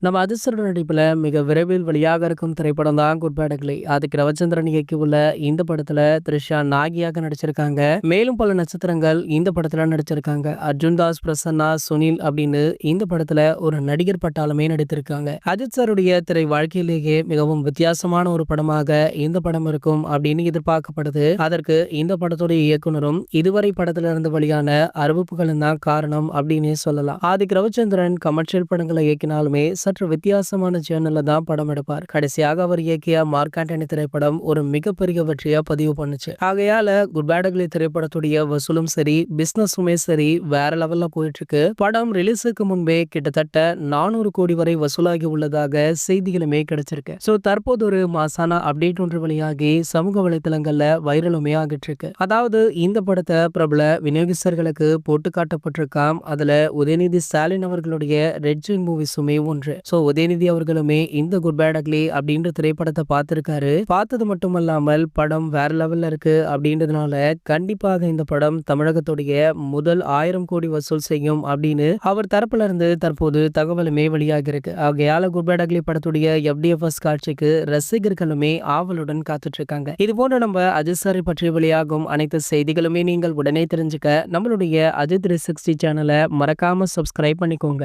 நம்ம அதிர்ஷ்ட நடிப்புல மிக விரைவில் வெளியாக இருக்கும் திரைப்படம் தான் குட் பேட் அக்லி. அதுக்கு ரவிச்சந்திரன் இயக்கியுள்ள இந்த படத்துல த்ரிஷா நாயகியாக நடிச்சிருக்காங்க. மேலும் பல நட்சத்திரங்கள் இந்த படத்துல நடிச்சிருக்காங்க. அர்ஜுன் தாஸ், பிரசன்னா, சுனில் அப்படின்னு இந்த படத்துல ஒரு நடிகர் பட்டாளமே நடித்திருக்காங்க. அஜித் சாருடைய திரை வாழ்க்கையிலேயே மிகவும் வித்தியாசமான ஒரு படமாக இந்த படம் இருக்கும் அப்படின்னு எதிர்பார்க்கப்படுது. அதற்கு இந்த படத்துடைய இயக்குனரும் இதுவரை படத்துல இருந்து வெளியான அறிவிப்புகளும் தான் காரணம் அப்படின்னு சொல்லலாம். அதுக்கு ரவிச்சந்திரன் கமர்ஷியல் படங்களை இயக்கினாலுமே சற்று வித்தியாசமான சேனல்ல தான் படம் எடுப்பார். கடைசியாக அவர் இயக்கிய மார்க் ஆண்டனி திரைப்படம் ஒரு மிகப்பெரிய வெற்றியா பதிவு பண்ணுச்சு. ஆகையால குட் பேட் அக்லி திரைப்படத்துடைய வசூலும் சரி, பிசினஸுமே சரி வேற லெவல்ல போயிட்டு இருக்கு. படம் ரிலீஸுக்கு முன்பே கிட்டத்தட்ட 400 கோடி வரை வசூலாகி உள்ளதாக செய்திகளுமே கிடைச்சிருக்கு. சோ தற்போது ஒரு மாசான அப்டேட் ஒன்று வெளியாகி சமூக வலைதளங்கள்ல வைரலுமே ஆகிட்டு இருக்கு. அதாவது இந்த படத்தை பிரபல விநியோகஸ்தர்களுக்கு போட்டு காட்டப்பட்டிருக்காம். அதுல உதயநிதி ஸ்டாலின் அவர்களுடைய ரெட் ஜெயின் மூவிஸுமே ஒன்று. சோ உதயநிதி அவர்களுமே இந்த குட் பேட் அக்லி அப்படின்ற திரைப்படத்தை பார்த்திருக்காரு. பார்த்தது மட்டுமல்லாமல் படம் வேற லெவல்ல இருக்கு அப்படின்றதுனால கண்டிப்பாக இந்த படம் தமிழகத்துடைய முதல் 1000 கோடி வசூல் செய்யும் அப்படின்னு அவர் தரப்புல இருந்து தற்போது தகவலுமே வெளியாகி இருக்கு. ஆகையால குட் பேட் அக்லி படத்துடைய FDFS காட்சிக்கு ரசிகர்களுமே ஆவலுடன் காத்துட்டு இருக்காங்க. இது போன்ற நம்ம அஜித் சாரை பற்றி வெளியாகும் அனைத்து செய்திகளுமே நீங்கள் உடனே தெரிஞ்சுக்க நம்மளுடைய அஜித் 360 சேனலை மறக்காம சப்ஸ்கிரைப் பண்ணிக்கோங்க.